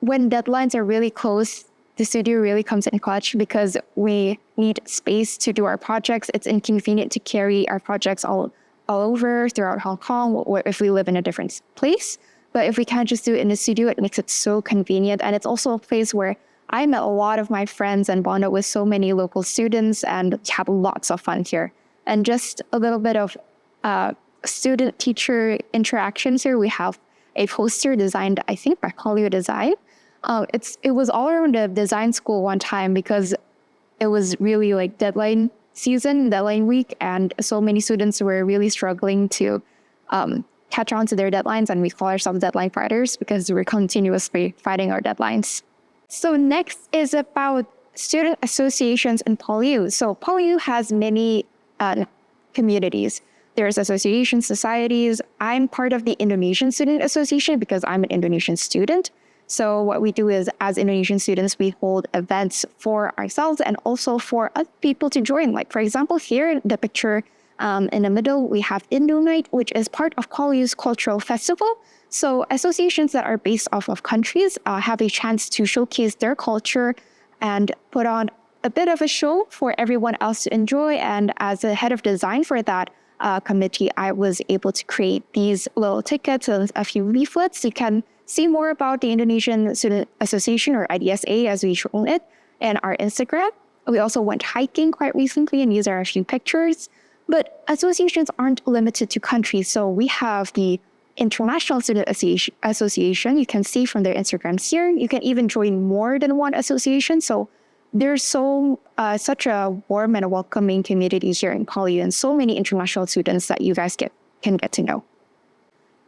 when deadlines are really close, the studio really comes in clutch because we need space to do our projects. It's inconvenient to carry our projects all over throughout Hong Kong or if we live in a different place. But if we can't just do it in the studio, it makes it so convenient. And it's also a place where I met a lot of my friends and bonded with so many local students and have lots of fun here. And just a little bit of student-teacher interactions here. We have a poster designed, I think, by PolyU Design. It was all around the design school one time because it was really like deadline week, and so many students were really struggling to catch on to their deadlines, and we call ourselves deadline fighters because we're continuously fighting our deadlines. So next is about student associations in PolyU. So PolyU has many communities. There's association societies. I'm part of the Indonesian Student Association because I'm an Indonesian student. So what we do is, as Indonesian students, we hold events for ourselves and also for other people to join. Like, for example, here, the picture in the middle, we have Indo Night, which is part of PolyU's cultural festival. So associations that are based off of countries have a chance to showcase their culture and put on a bit of a show for everyone else to enjoy. And as the head of design for that committee, I was able to create these little tickets and a few leaflets. You can see more about the Indonesian Student Association, or IDSA as we show it, in our Instagram. We also went hiking quite recently, and these are a few pictures. But associations aren't limited to countries. So we have the International Student Association. You can see from their Instagrams here. You can even join more than one association. So there's such a warm and welcoming community here in PolyU, and so many international students that you guys can get to know.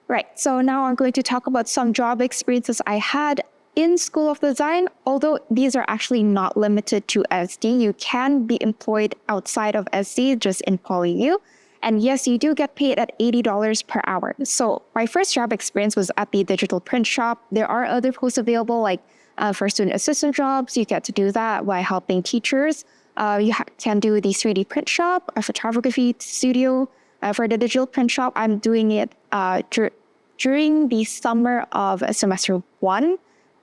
Right, so now I'm going to talk about some job experiences I had in School of Design. Although these are actually not limited to SD, you can be employed outside of SD, just in PolyU. And yes, you do get paid at $80 per hour. So my first job experience was at the digital print shop. There are other posts available, like for student assistant jobs. You get to do that by helping teachers. You can do the 3D print shop, a photography studio. For the digital print shop, I'm doing it during the summer of semester 1.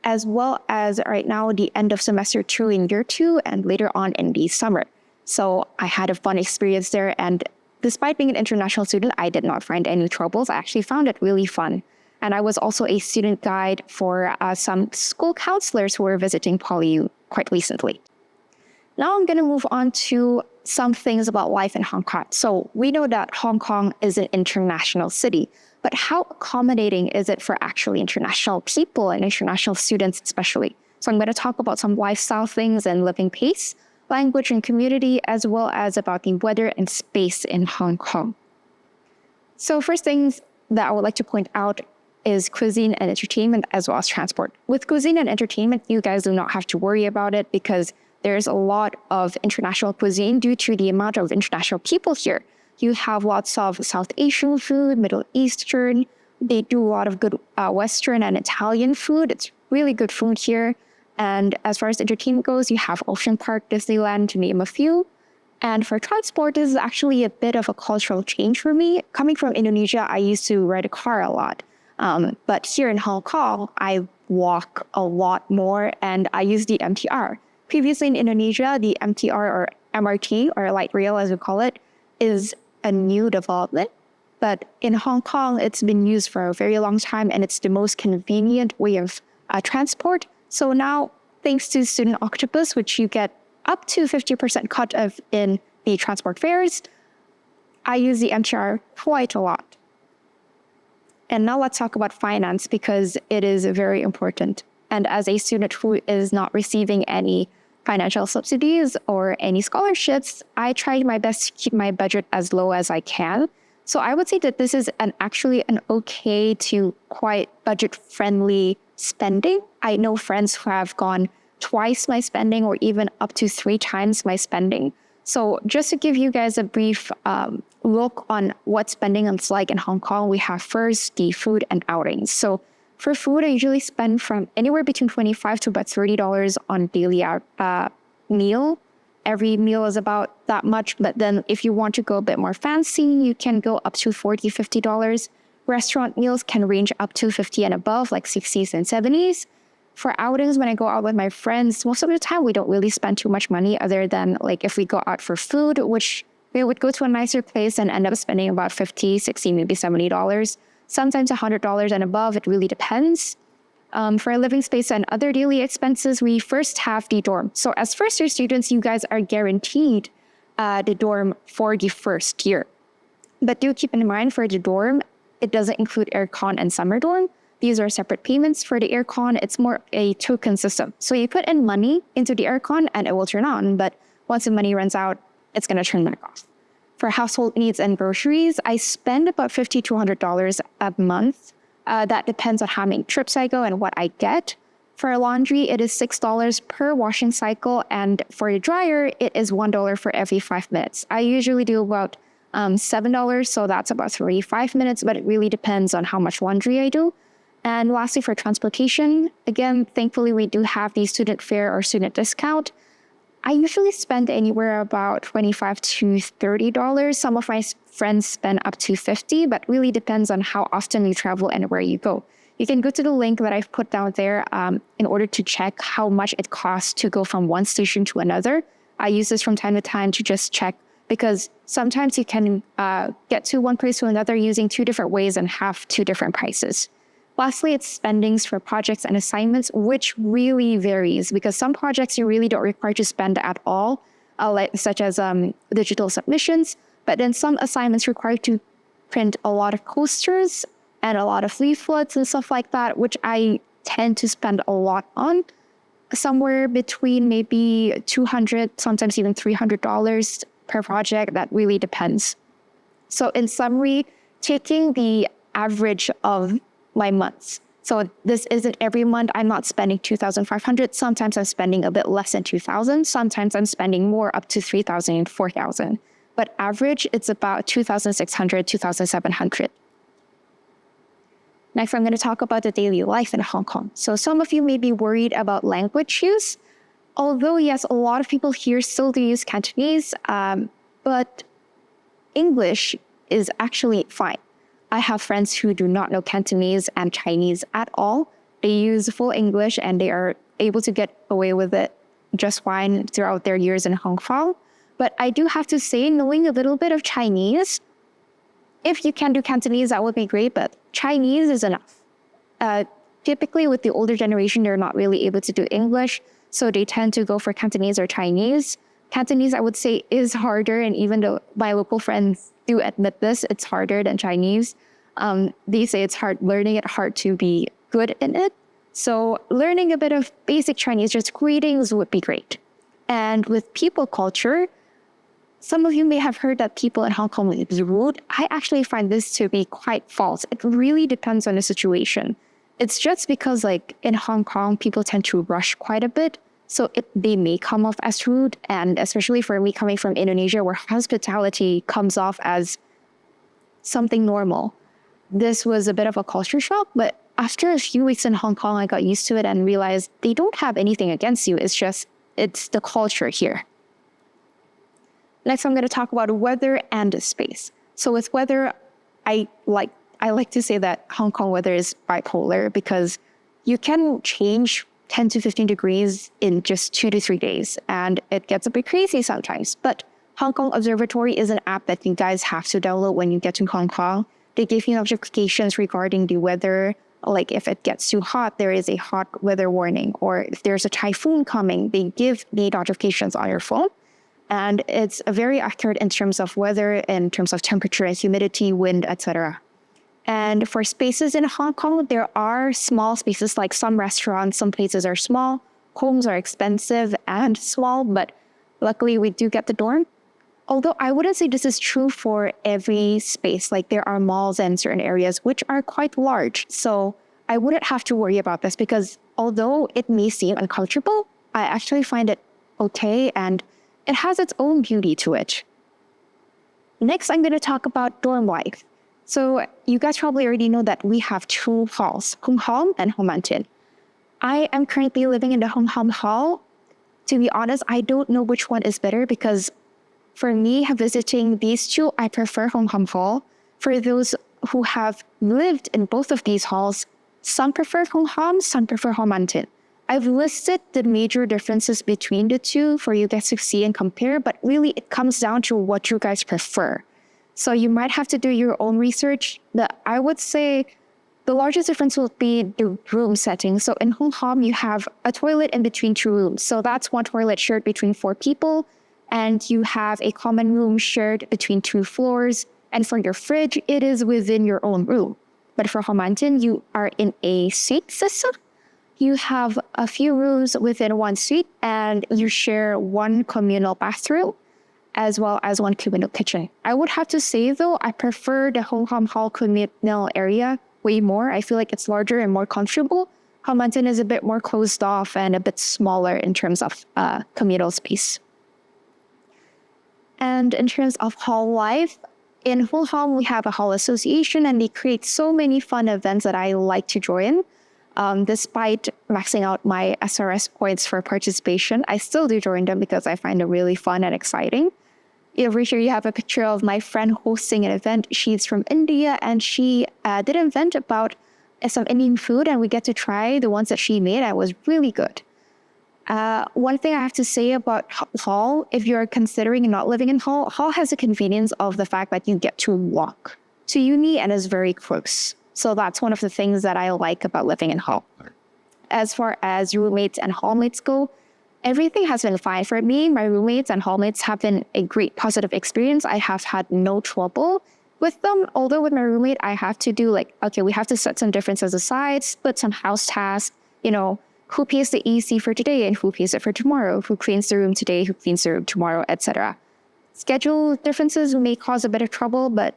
as well as right now the end of semester 2 in year 2 and later on in the summer. So I had a fun experience there, and despite being an international student, I did not find any troubles. I actually found it really fun. And I was also a student guide for some school counselors who were visiting PolyU quite recently. Now I'm going to move on to some things about life in Hong Kong. So we know that Hong Kong is an international city, but how accommodating is it for actually international people and international students especially? So I'm going to talk about some lifestyle things and living pace, language and community, as well as about the weather and space in Hong Kong. So first things that I would like to point out is cuisine and entertainment, as well as transport. With cuisine and entertainment, you guys do not have to worry about it because there's a lot of international cuisine due to the amount of international people here. You have lots of South Asian food, Middle Eastern. They do a lot of good Western and Italian food. It's really good food here. And as far as entertainment goes, you have Ocean Park, Disneyland, to name a few. And for transport, this is actually a bit of a cultural change for me. Coming from Indonesia, I used to ride a car a lot. But here in Hong Kong, I walk a lot more and I use the MTR. Previously in Indonesia, the MTR or MRT, or light rail as we call it, is a new development. But in Hong Kong, it's been used for a very long time and it's the most convenient way of transport. So now, thanks to Student Octopus, which you get up to 50% cut of in the transport fares, I use the MTR quite a lot. And now let's talk about finance because it is very important. And as a student who is not receiving any financial subsidies or any scholarships, I try my best to keep my budget as low as I can. So I would say that this is actually an okay to quite budget-friendly spending. I know friends who have gone twice my spending or even up to 3 times my spending. So just to give you guys a brief look on what spending is like in Hong Kong, we have first the food and outings. So for food, I usually spend from anywhere between $25 to about $30 on daily meal. Every meal is about that much, but then if you want to go a bit more fancy, you can go up to $40, $50. Restaurant meals can range up to 50 and above, like 60s and 70s. For outings, when I go out with my friends, most of the time we don't really spend too much money other than like if we go out for food, which we would go to a nicer place and end up spending about $50, $60, maybe $70. Sometimes $100 and above, it really depends. For living space and other daily expenses, we first have the dorm. So as first-year students, you guys are guaranteed the dorm for the first year. But do keep in mind for the dorm, it doesn't include aircon and summer dorm. These are separate payments. For the aircon, it's more a token system. So you put in money into the aircon and it will turn on. But once the money runs out, it's going to turn back off. For household needs and groceries, I spend about $50 to $100 a month. That depends on how many trips I go and what I get. For laundry, it is $6 per washing cycle. And for the dryer, it is $1 for every 5 minutes. I usually do about $7, so that's about 35 minutes, but it really depends on how much laundry I do. And lastly, for transportation, again, thankfully, we do have the student fare or student discount. I usually spend anywhere about $25 to $30. Some of my friends spend up to $50, but really depends on how often you travel and where you go. You can go to the link that I've put down there in order to check how much it costs to go from one station to another. I use this from time to time to just check because sometimes you can get to one place to another using 2 different ways and have 2 different prices. Lastly, it's spendings for projects and assignments, which really varies because some projects you really don't require to spend at all, such as digital submissions. But then some assignments require to print a lot of posters and a lot of leaflets and stuff like that, which I tend to spend a lot on, somewhere between maybe $200, sometimes even $300 per project. That really depends. So in summary, taking the average of my months. So this isn't every month. I'm not spending $2,500. Sometimes I'm spending a bit less than $2,000. Sometimes I'm spending more, up to $3,000 and $4,000. But average, it's about $2,600, $2,700. Next, I'm going to talk about the daily life in Hong Kong. So some of you may be worried about language use. Although, yes, a lot of people here still do use Cantonese, but English is actually fine. I have friends who do not know Cantonese and Chinese at all. They use full English and they are able to get away with it just fine throughout their years in Hong Kong. But I do have to say, knowing a little bit of Chinese, if you can do Cantonese, that would be great, but Chinese is enough. Typically with the older generation, they're not really able to do English, so they tend to go for Cantonese or Chinese. Cantonese, I would say, is harder, and even though my local friends do admit this, it's harder than Chinese. They say it's hard, learning it hard to be good in it. So learning a bit of basic Chinese, just greetings, would be great. And with people culture, some of you may have heard that people in Hong Kong is rude. I actually find this to be quite false. It really depends on the situation. It's just because like in Hong Kong, people tend to rush quite a bit. So they may come off as rude. And especially for me coming from Indonesia, where hospitality comes off as something normal. This was a bit of a culture shock, but after a few weeks in Hong Kong, I got used to it and realized they don't have anything against you. It's the culture here. Next, I'm going to talk about weather and space. So with weather, I like to say that Hong Kong weather is bipolar because you can change 10 to 15 degrees in just 2 to 3 days, and it gets a bit crazy sometimes. But Hong Kong Observatory is an app that you guys have to download when you get to Hong Kong. They give you notifications regarding the weather. Like if it gets too hot, there is a hot weather warning. Or if there's a typhoon coming, they give the notifications on your phone. And it's very accurate in terms of weather, in terms of temperature and humidity, wind, etc. And for spaces in Hong Kong, there are small spaces, like some restaurants, some places are small, homes are expensive and small, but luckily we do get the dorm. Although I wouldn't say this is true for every space, like there are malls and certain areas which are quite large. So I wouldn't have to worry about this because although it may seem uncomfortable, I actually find it okay and it has its own beauty to it. Next, I'm going to talk about dorm life. So you guys probably already know that we have 2 halls, Hung Hom and Ho Man Tin. I am currently living in the Hung Hom hall. To be honest, I don't know which one is better because for me, visiting these 2, I prefer Hung Hom hall. For those who have lived in both of these halls, some prefer Hung Hom, some prefer Ho Man Tin. I've listed the major differences between the 2 for you guys to see and compare, but really it comes down to what you guys prefer. So you might have to do your own research. I would say the largest difference will be the room setting. So in Hung Hom, you have a toilet in between 2 rooms. So that's one toilet shared between 4 people. And you have a common room shared between 2 floors. And for your fridge, it is within your own room. But for Ho Man Tin, you are in a suite system. You have a few rooms within one suite, and you share one communal bathroom, as well as one communal kitchen. I would have to say, though, I prefer the Hung Hom Hall communal area way more. I feel like it's larger and more comfortable. Ho Man Tin is a bit more closed off and a bit smaller in terms of communal space. And in terms of hall life, in Hung Hom, we have a hall association, and they create so many fun events that I like to join. Despite maxing out my SRS points for participation, I still do join them because I find it really fun and exciting. Over here, you have a picture of my friend hosting an event. She's from India, and she did an event about some Indian food, and we get to try the ones that she made. And it was really good. One thing I have to say about Hall, if you're considering not living in Hall, Hall has the convenience of the fact that you get to walk to uni and is very close. So that's one of the things that I like about living in Hall. As far as roommates and hallmates go, everything has been fine for me. My roommates and hallmates have been a great positive experience. I have had no trouble with them. Although with my roommate, I have to do we have to set some differences aside, split some house tasks, who pays the AC for today and who pays it for tomorrow, who cleans the room today, who cleans the room tomorrow, etc. Schedule differences may cause a bit of trouble, but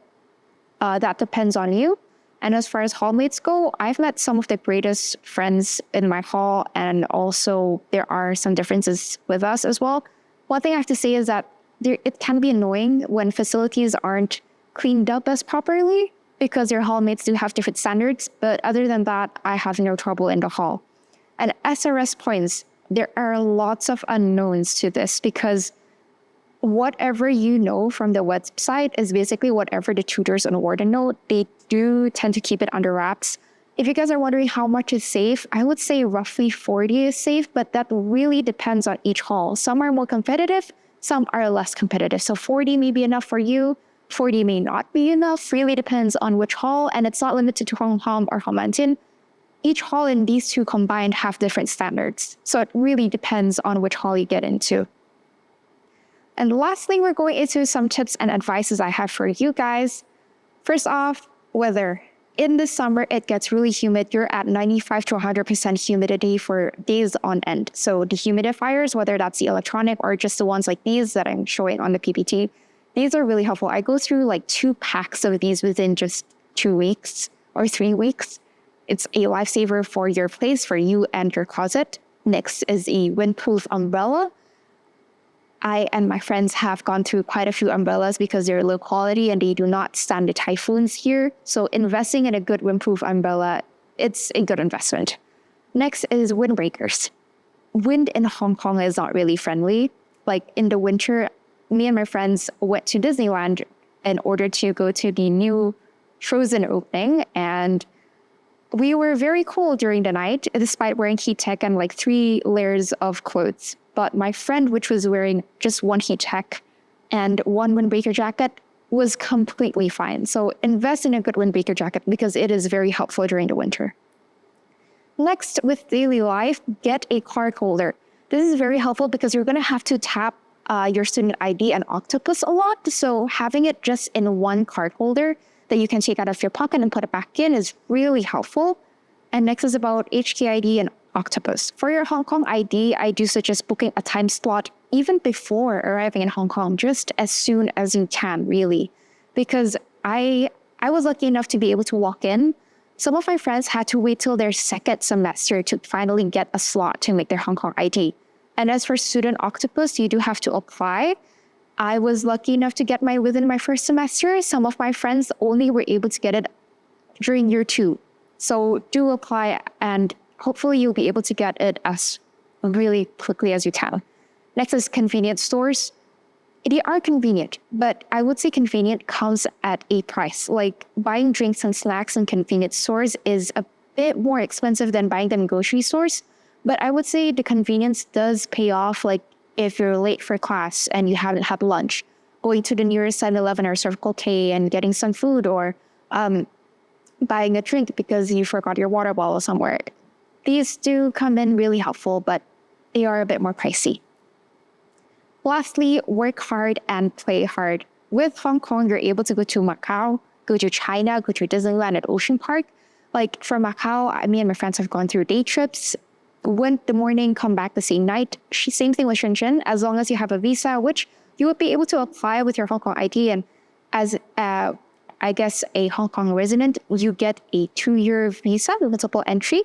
that depends on you. And as far as hallmates go, I've met some of the greatest friends in my hall, and also there are some differences with us as well. One thing I have to say is that it can be annoying when facilities aren't cleaned up as properly because your hallmates do have different standards. But other than that, I have no trouble in the hall. And SRS points, there are lots of unknowns to this because whatever you know from the website is basically whatever the tutors and warden know. They do tend to keep it under wraps. If you guys are wondering how much is safe, I would say roughly 40 is safe, but that really depends on each hall. Some are more competitive, some are less competitive. So 40 may be enough for you, 40 may not be enough, really depends on which hall, and it's not limited to Hong Kong or Homantin. Each hall in these two combined have different standards. So it really depends on which hall you get into. And lastly, we're going into some tips and advices I have for you guys. First off, weather. In the summer, it gets really humid. You're at 95 to 100% humidity for days on end. So dehumidifiers, whether that's the electronic or just the ones like these that I'm showing on the PPT, these are really helpful. I go through like 2 packs of these within just 2 weeks or 3 weeks. It's a lifesaver for your place, for you and your closet. Next is a windproof umbrella. I and my friends have gone through quite a few umbrellas because they're low quality and they do not stand the typhoons here. So investing in a good windproof umbrella, it's a good investment. Next is windbreakers. Wind in Hong Kong is not really friendly. Like in the winter, me and my friends went to Disneyland in order to go to the new Frozen opening, and we were very cold during the night, despite wearing heat tech and like 3 layers of clothes. But my friend, which was wearing just 1 heat tech and 1 windbreaker jacket, was completely fine. So invest in a good windbreaker jacket because it is very helpful during the winter. Next, with daily life, get a card holder. This is very helpful because you're going to have to tap your student ID and Octopus a lot. So having it just in 1 card holder that you can take out of your pocket and put it back in is really helpful. And next is about HKID and Octopus. For your Hong Kong ID, I do suggest booking a time slot even before arriving in Hong Kong, just as soon as you can, really. Because I was lucky enough to be able to walk in. Some of my friends had to wait till their 2nd semester to finally get a slot to make their Hong Kong ID. And as for Student Octopus, you do have to apply. I was lucky enough to get mine within my 1st semester. Some of my friends only were able to get it during year 2. So do apply, and hopefully you'll be able to get it as really quickly as you can. Next is convenience stores. They are convenient, but I would say convenient comes at a price. Like buying drinks and snacks in convenience stores is a bit more expensive than buying them in grocery stores. But I would say the convenience does pay off, like if you're late for class and you haven't had lunch, going to the nearest 7-Eleven or Circle K and getting some food, or buying a drink because you forgot your water bottle somewhere. These do come in really helpful, but they are a bit more pricey. Lastly, work hard and play hard. With Hong Kong, you're able to go to Macau, go to China, go to Disneyland and Ocean Park. Like for Macau, me and my friends have gone through day trips. Went the morning, come back the same night. Same thing with Shenzhen. As long as you have a visa, which you would be able to apply with your Hong Kong ID, and as I guess a Hong Kong resident, you get a 2-year visa with multiple entry.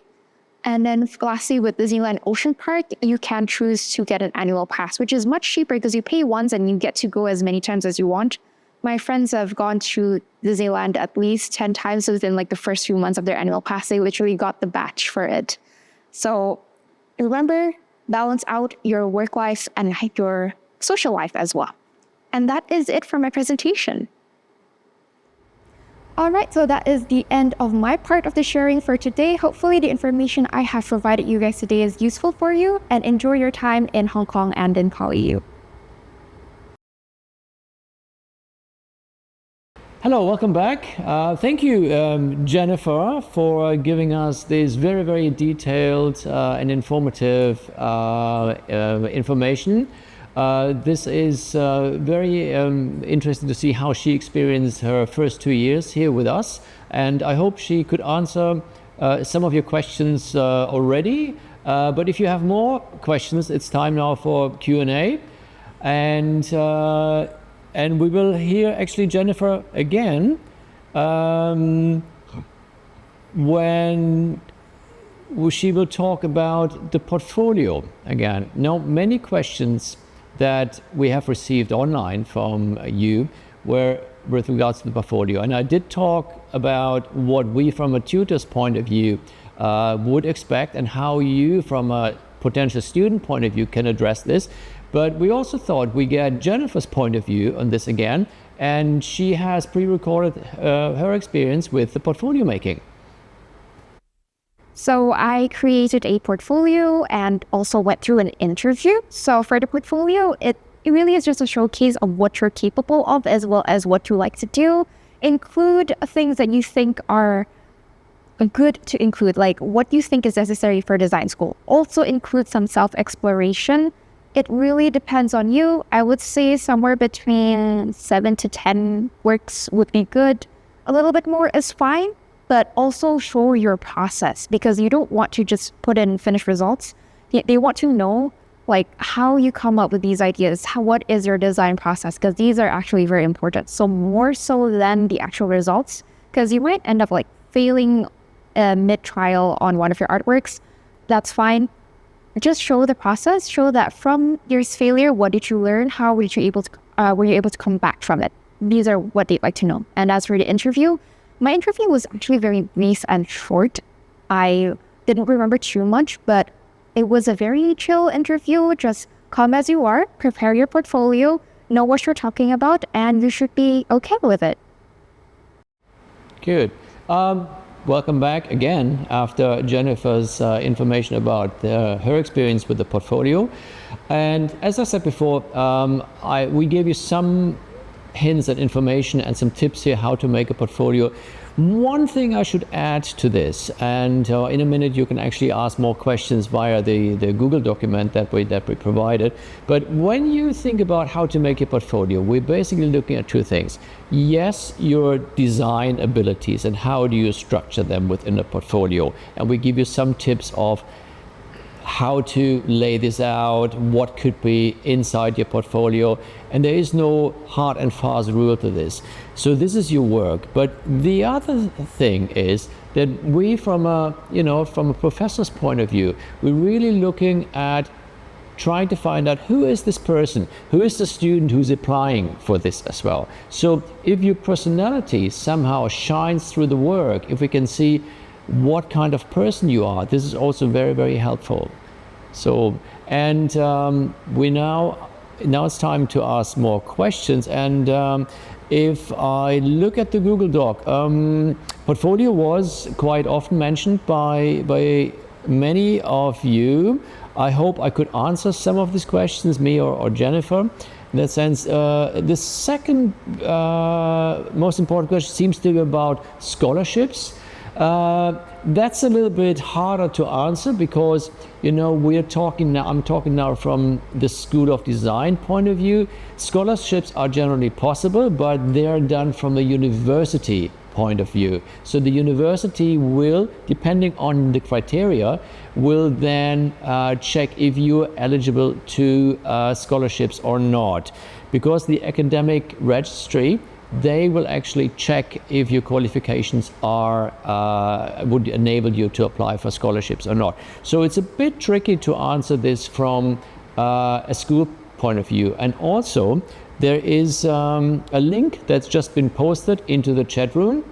And then lastly, with Disneyland Ocean Park, you can choose to get an annual pass, which is much cheaper because you pay once and you get to go as many times as you want. My friends have gone to Disneyland at least 10 times within like the first few months of their annual pass. They literally got the batch for it. So remember, balance out your work life and your social life as well. And that is it for my presentation. All right, so that is the end of my part of the sharing for today. Hopefully the information I have provided you guys today is useful for you, and enjoy your time in Hong Kong and in PolyU. Hello, welcome back. Thank you, Jennifer, for giving us this very, very detailed and informative information. This is very interesting to see how she experienced her first 2 years here with us, and I hope she could answer some of your questions already. But if you have more questions, it's time now for Q&A, and we will hear actually Jennifer again when she will talk about the portfolio again. Now, many questions that we have received online from you were with regards to the portfolio. And I did talk about what we from a tutor's point of view would expect and how you from a potential student point of view can address this. But we also thought we get Jennifer's point of view on this again, and she has pre-recorded her experience with the portfolio making. So I created a portfolio and also went through an interview. So for the portfolio, it really is just a showcase of what you're capable of as well as what you like to do. Include things that you think are good to include, like what you think is necessary for design school. Also include some self-exploration. It really depends on you. I would say somewhere between 7 to 10 works would be good. A little bit more is fine, but also show your process, because you don't want to just put in finished results. They want to know like how you come up with these ideas, what is your design process, because these are actually very important. So more so than the actual results, because you might end up like failing mid-trial on one of your artworks. That's fine. Just show the process, show that from your failure, what did you learn? How were you able to come back from it? These are what they'd like to know. And as for the interview, my interview was actually very brief and short. I didn't remember too much, but it was a very chill interview. Just come as you are, prepare your portfolio, know what you're talking about, and you should be okay with it. Good. Welcome back again after Jennifer's information about her experience with the portfolio. And as I said before, we gave you some hints and information and some tips here how to make a portfolio. One thing I should add to this, and in a minute you can actually ask more questions via the Google document that we provided. But when you think about how to make a portfolio, we're basically looking at two things. Yes, your design abilities and how do you structure them within a portfolio. And we give you some tips of how to lay this out, what could be inside your portfolio, and there is no hard and fast rule to this. So this is your work. But the other thing is that we, from a professor's point of view, we're really looking at trying to find out who is this person, who is the student who's applying for this as well. So if your personality somehow shines through the work, if we can see what kind of person you are, this is also very, very helpful. So, and now it's time to ask more questions. And if I look at the Google Doc, portfolio was quite often mentioned by many of you. I hope I could answer some of these questions, me or Jennifer. In that sense, the second most important question seems to be about scholarships. That's a little bit harder to answer because, I'm talking now from the School of Design point of view. Scholarships are generally possible, but they are done from the university point of view. So the university will, depending on the criteria, will then check if you're eligible to scholarships or not. Because the academic registry, they will actually check if your qualifications would enable you to apply for scholarships or not. So it's a bit tricky to answer this from a school point of view. And also, there is a link that's just been posted into the chat room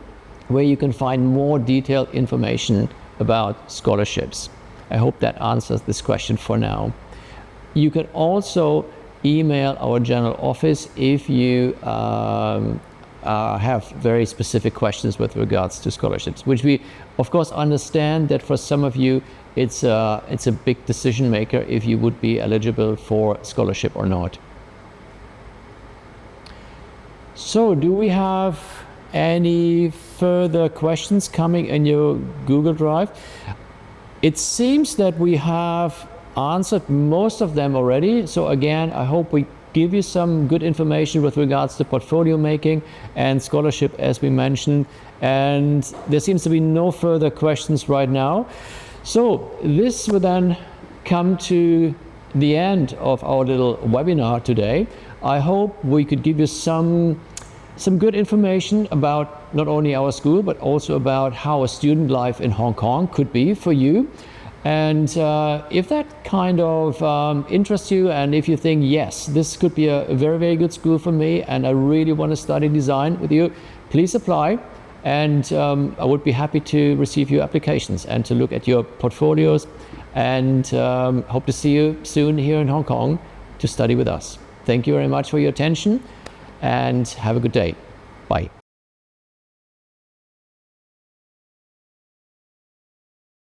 where you can find more detailed information about scholarships. I hope that answers this question for now. You can also email our general office if you have very specific questions with regards to scholarships, which we of course understand that for some of you it's a big decision maker if you would be eligible for scholarship or not. So do we have any further questions coming in your Google Drive? It seems that we have answered most of them already. So again, I hope we give you some good information with regards to portfolio making and scholarship, as we mentioned. And there seems to be no further questions right now. So this will then come to the end of our little webinar today. I hope we could give you some good information about not only our school, but also about how a student life in Hong Kong could be for you. And if that kind of interests you, and if you think, yes, this could be a very, very good school for me, and I really want to study design with you, please apply. And I would be happy to receive your applications and to look at your portfolios, and hope to see you soon here in Hong Kong to study with us. Thank you very much for your attention, and have a good day. Bye.